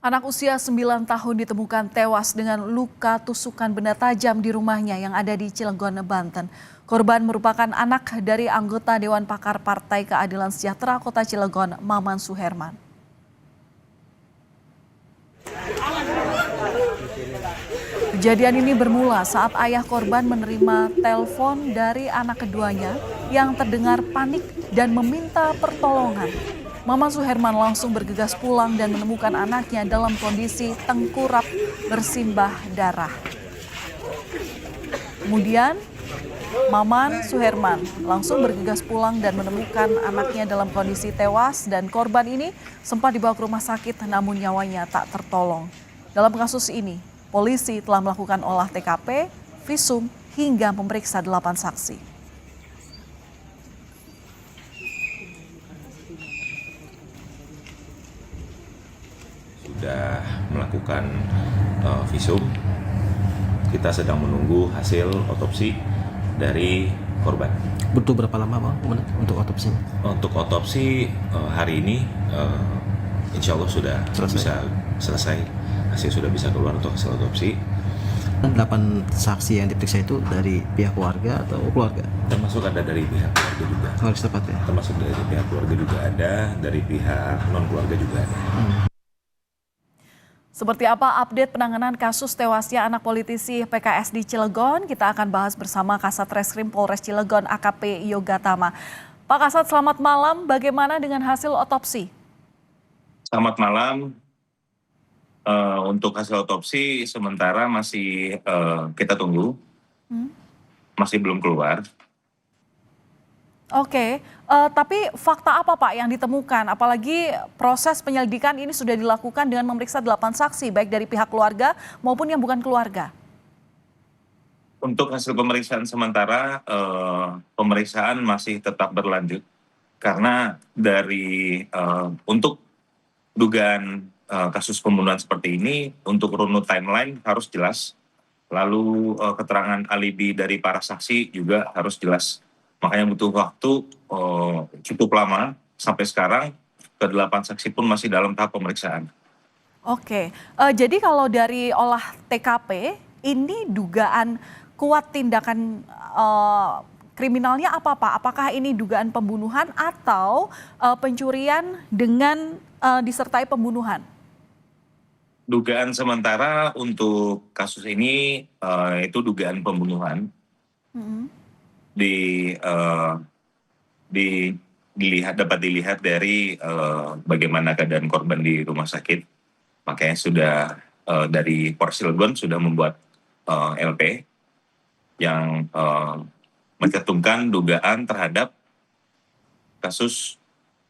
Anak usia 9 tahun ditemukan tewas dengan luka tusukan benda tajam di rumahnya yang ada di Cilegon, Banten. Korban merupakan anak dari anggota Dewan Pakar Partai Keadilan Sejahtera Kota Cilegon, Maman Suherman. Kejadian ini bermula saat ayah korban menerima telepon dari anak keduanya yang terdengar panik dan meminta pertolongan. Maman Suherman langsung bergegas pulang dan menemukan anaknya dalam kondisi tengkurap bersimbah darah. Kemudian Maman Suherman langsung bergegas pulang dan menemukan anaknya dalam kondisi tewas dan korban ini sempat dibawa ke rumah sakit namun nyawanya tak tertolong. Dalam kasus ini, polisi telah melakukan olah TKP, visum hingga memeriksa 8 saksi. Sudah melakukan visum, kita sedang menunggu hasil otopsi dari korban. Butuh berapa lama Bang untuk otopsi? Untuk otopsi hari ini insya Allah sudah bisa selesai, hasil sudah bisa keluar untuk hasil otopsi. 8 saksi yang diperiksa itu dari pihak keluarga atau keluarga? Termasuk ada dari pihak keluarga juga. Keluarga setempat ya? Termasuk dari pihak keluarga juga ada, dari pihak non keluarga juga ada. Seperti apa update penanganan kasus tewasnya anak politisi PKS di Cilegon? Kita akan bahas bersama Kasat Reskrim Polres Cilegon AKP Yoga Tama. Pak Kasat, selamat malam. Bagaimana dengan hasil otopsi? Selamat malam. Untuk hasil otopsi sementara masih kita tunggu, masih belum keluar. Oke, tapi fakta apa Pak yang ditemukan? Apalagi proses penyelidikan ini sudah dilakukan dengan memeriksa 8 saksi, baik dari pihak keluarga maupun yang bukan keluarga. Untuk hasil pemeriksaan sementara, pemeriksaan masih tetap berlanjut. Karena dari untuk dugaan kasus pembunuhan seperti ini, untuk runut timeline harus jelas. Lalu keterangan alibi dari para saksi juga harus jelas. Makanya butuh waktu cukup lama, sampai sekarang ke-8 saksi pun masih dalam tahap pemeriksaan. Oke, jadi kalau dari olah TKP, ini dugaan kuat tindakan kriminalnya apa Pak? Apakah ini dugaan pembunuhan atau pencurian dengan disertai pembunuhan? Dugaan sementara untuk kasus ini itu dugaan pembunuhan. Dapat dilihat dari bagaimana keadaan korban di rumah sakit. Makanya sudah dari Polres Cilegon sudah membuat LP yang mencantumkan dugaan terhadap kasus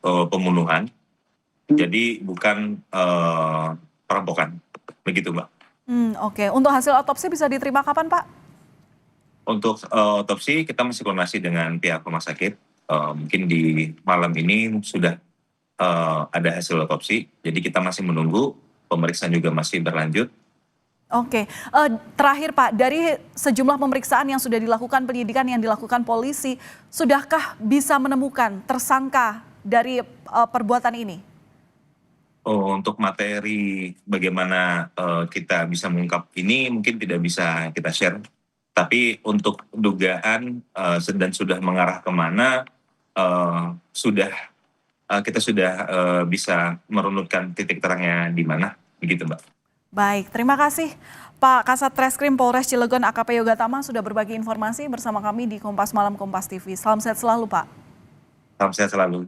pembunuhan. Jadi bukan perampokan, begitu Mbak. Oke, untuk hasil otopsi bisa diterima kapan Pak? Untuk otopsi kita masih koordinasi dengan pihak rumah sakit. Mungkin di malam ini sudah ada hasil otopsi. Jadi kita masih menunggu, pemeriksaan juga masih berlanjut. Oke, terakhir Pak, dari sejumlah pemeriksaan yang sudah dilakukan, penyidikan yang dilakukan polisi, sudahkah bisa menemukan tersangka dari perbuatan ini? Untuk materi bagaimana kita bisa mengungkap ini mungkin tidak bisa kita share. Tapi untuk dugaan dan sudah mengarah kemana, kita sudah bisa merunutkan titik terangnya di mana, begitu Mbak. Baik, terima kasih Pak Kasat Reskrim Polres Cilegon AKP Yoga Tama sudah berbagi informasi bersama kami di Kompas Malam Kompas TV. Salam sehat selalu Pak. Salam sehat selalu.